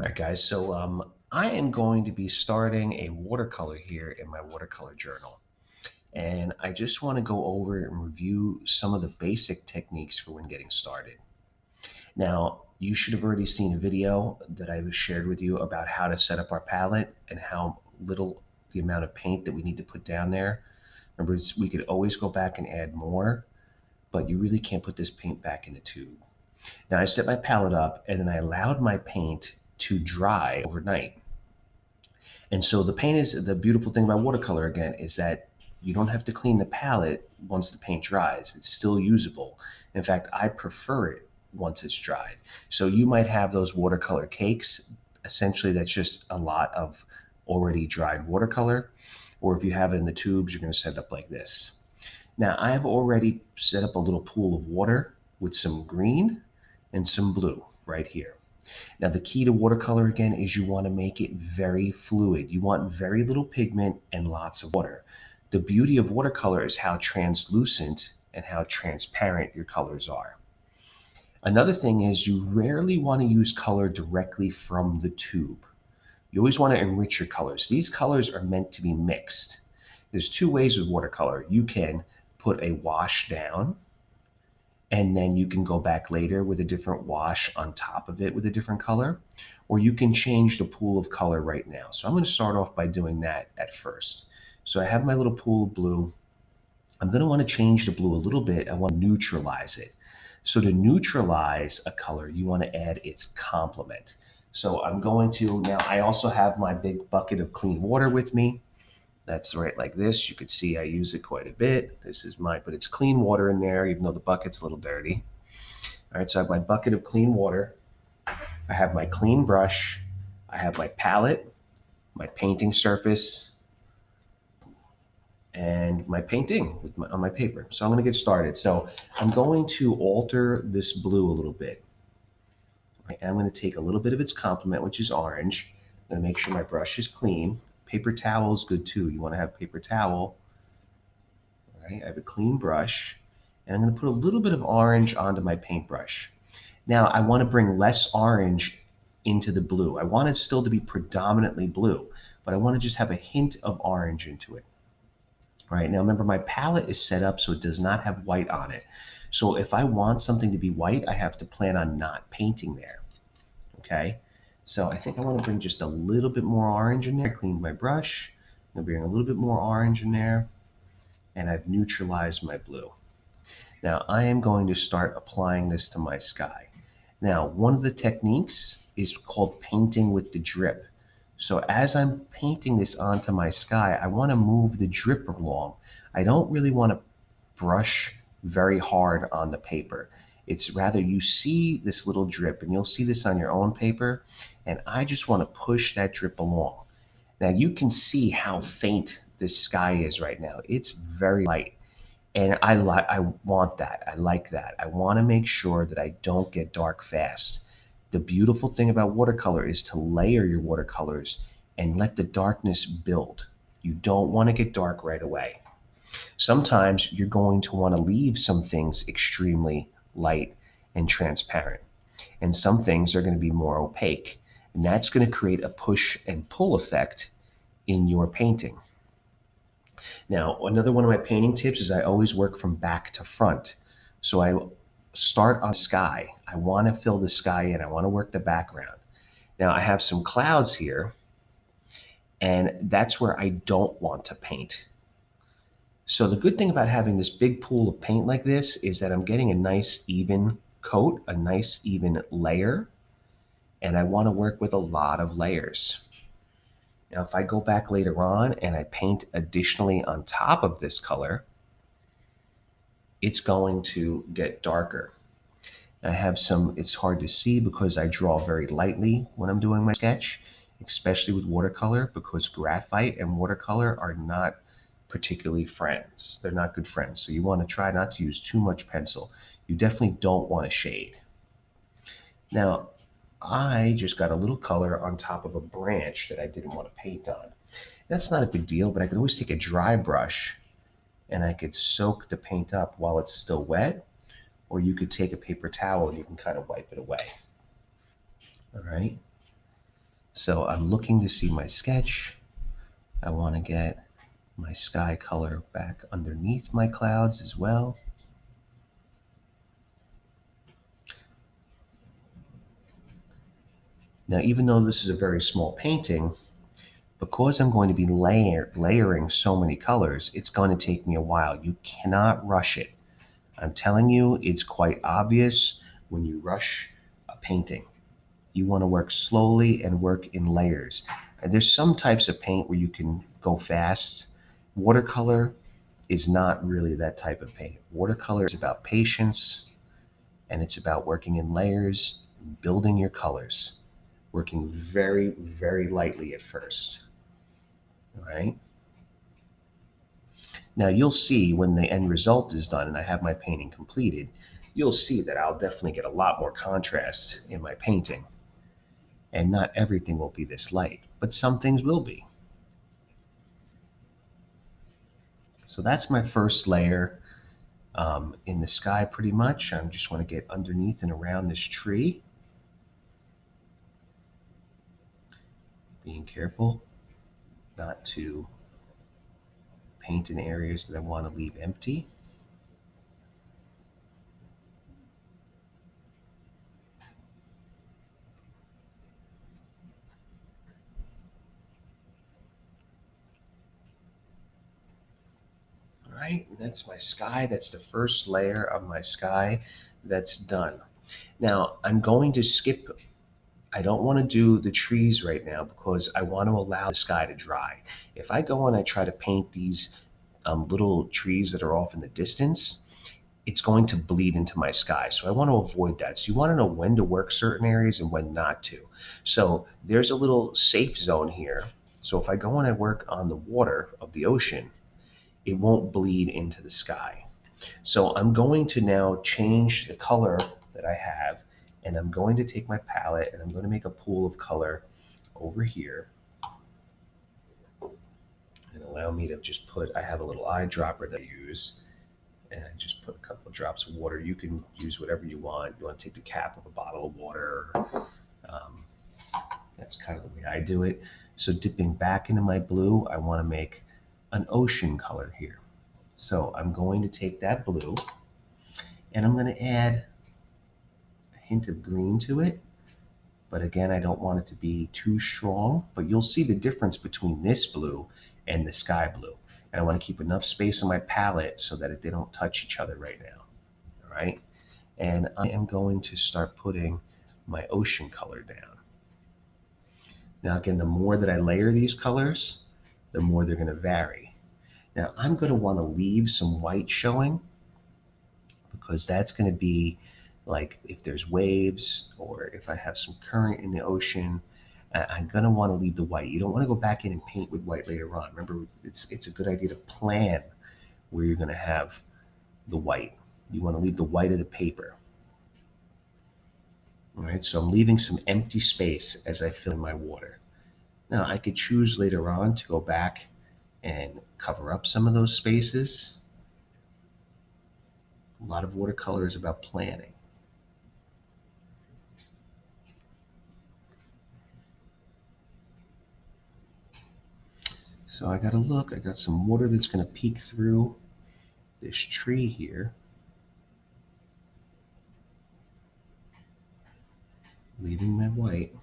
All right, guys. I am going to be starting a watercolor here in my watercolor journal. And I just want to go over and review some of the basic techniques for when getting started. Now, you should have already seen a video that I shared with you about how to set up our palette and how little the amount of paint that we need to put down there. Remember, we could always go back and add more, but you really can't put this paint back in the tube. Now, I set my palette up and then I allowed my paint to dry overnight. And so the beautiful thing about watercolor again is that you don't have to clean the palette once the paint dries. It's still usable. In fact, I prefer it once it's dried. So you might have those watercolor cakes. Essentially, that's just a lot of already dried watercolor. Or if you have it in the tubes, you're going to set it up like this. Now, I have already set up a little pool of water with some green and some blue right here. Now, the key to watercolor again is you want to make it very fluid. You want very little pigment and lots of water. The beauty of watercolor is how translucent and how transparent your colors are. Another thing is you rarely want to use color directly from the tube. You always want to enrich your colors. These colors are meant to be mixed. There's two ways with watercolor. You can put a wash down and then you can go back later with a different wash on top of it with a different color, or you can change the pool of color right now. So I'm going to start off by doing that at first. So I have my little pool of blue. I'm going to want to change the blue a little bit. I want to neutralize it. So to neutralize a color, you want to add its complement. So I'm going to, now I also have my big bucket of clean water with me. That's right like this. You could see I use it quite a bit. This is but it's clean water in there, even though the bucket's a little dirty. All right, so I have my bucket of clean water. I have my clean brush. I have my palette, my painting surface, and my painting on my paper. So I'm going to get started. So I'm going to alter this blue a little bit. Right? I'm going to take a little bit of its complement, which is orange. I'm going to make sure my brush is clean. Paper towel is good too. You want to have paper towel. Right? I have a clean brush, and I'm going to put a little bit of orange onto my paintbrush. Now I want to bring less orange into the blue. I want it still to be predominantly blue, but I want to just have a hint of orange into it. All right, now remember my palette is set up so it does not have white on it. So if I want something to be white, I have to plan on not painting there. Okay, so I think I want to bring just a little bit more orange in there. I cleaned my brush. I'm going to bring a little bit more orange in there, and I've neutralized my blue. Now I am going to start applying this to my sky. Now, one of the techniques is called painting with the drip. So as I'm painting this onto my sky, I want to move the drip along. I don't really want to brush very hard on the paper. It's rather you see this little drip, and you'll see this on your own paper, and I just want to push that drip along. Now you can see how faint this sky is right now. It's very light. And I want that. I like that. I want to make sure that I don't get dark fast. The beautiful thing about watercolor is to layer your watercolors and let the darkness build. You don't want to get dark right away. Sometimes you're going to want to leave some things extremely light and transparent, and some things are going to be more opaque. And that's going to create a push and pull effect in your painting. Now, another one of my painting tips is I always work from back to front. So I start on sky. I want to fill the sky in. I want to work the background. Now I have some clouds here, and that's where I don't want to paint. So the good thing about having this big pool of paint like this is that I'm getting a nice even coat, a nice even layer, and I want to work with a lot of layers. Now, if I go back later on and I paint additionally on top of this color, it's going to get darker. I have some, it's hard to see because I draw very lightly when I'm doing my sketch, especially with watercolor, because graphite and watercolor are not particularly friends. They're not good friends. So you want to try not to use too much pencil. You definitely don't want to shade. Now, I just got a little color on top of a branch that I didn't want to paint on. That's not a big deal, but I could always take a dry brush and I could soak the paint up while it's still wet, or you could take a paper towel and you can kind of wipe it away. All right. So I'm looking to see my sketch. I want to get my sky color back underneath my clouds as well. Now, even though this is a very small painting, because I'm going to be layering so many colors, it's going to take me a while. You cannot rush it. I'm telling you, it's quite obvious when you rush a painting. You want to work slowly and work in layers. And there's some types of paint where you can go fast. Watercolor is not really that type of paint. Watercolor is about patience, and it's about working in layers, building your colors, working very, very lightly at first. All right. Now you'll see when the end result is done and I have my painting completed, you'll see that I'll definitely get a lot more contrast in my painting. And not everything will be this light, but some things will be. So that's my first layer in the sky pretty much. I just want to get underneath and around this tree. Being careful not to paint in areas that I want to leave empty. All right, that's my sky. That's the first layer of my sky that's done. Now I'm going to skip. I don't want to do the trees right now because I want to allow the sky to dry. If I go and I try to paint these little trees that are off in the distance, it's going to bleed into my sky. So I want to avoid that. So you want to know when to work certain areas and when not to. So there's a little safe zone here. So if I go and I work on the water of the ocean, it won't bleed into the sky. So I'm going to now change the color that I have, and I'm going to take my palette and I'm going to make a pool of color over here and allow me to just put, I have a little eyedropper that I use, and I just put a couple of drops of water. You can use whatever you want. You want to take the cap of a bottle of water. Um, that's kind of the way I do it. So dipping back into my blue, I want to make an ocean color here. So I'm going to take that blue and I'm going to add a hint of green to it. But again, I don't want it to be too strong, but you'll see the difference between this blue and the sky blue. And I want to keep enough space on my palette so that they don't touch each other right now. All right. And I am going to start putting my ocean color down. Now, again, the more that I layer these colors, the more they're going to vary. Now, I'm going to want to leave some white showing because that's going to be like if there's waves or if I have some current in the ocean, I'm going to want to leave the white. You don't want to go back in and paint with white later on. Remember, it's a good idea to plan where you're going to have the white. You want to leave the white of the paper. All right, so I'm leaving some empty space as I fill in my water. Now I could choose later on to go back and cover up some of those spaces. A lot of watercolor is about planning. So I got to look, I got some water that's going to peek through this tree here, leaving my white.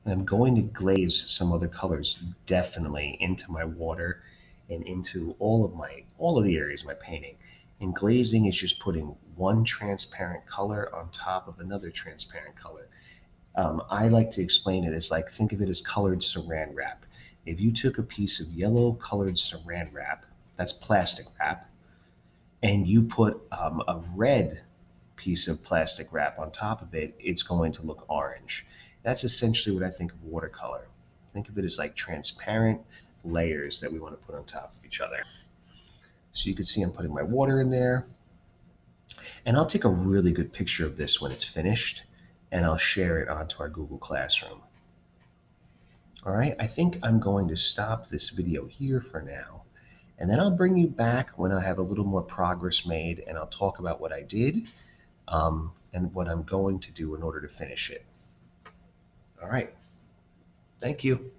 And I'm going to glaze some other colors definitely into my water and into all of the areas of my painting. And glazing is just putting one transparent color on top of another transparent color. I like to explain it as like, think of it as colored saran wrap. If you took a piece of yellow colored saran wrap, that's plastic wrap, and you put a red piece of plastic wrap on top of it, it's going to look orange. That's essentially what I think of watercolor. Think of it as like transparent layers that we want to put on top of each other. So you can see I'm putting my water in there, and I'll take a really good picture of this when it's finished, and I'll share it onto our Google Classroom. All right, I think I'm going to stop this video here for now, and then I'll bring you back when I have a little more progress made, and I'll talk about what I did. and what I'm going to do in order to finish it. All right. Thank you.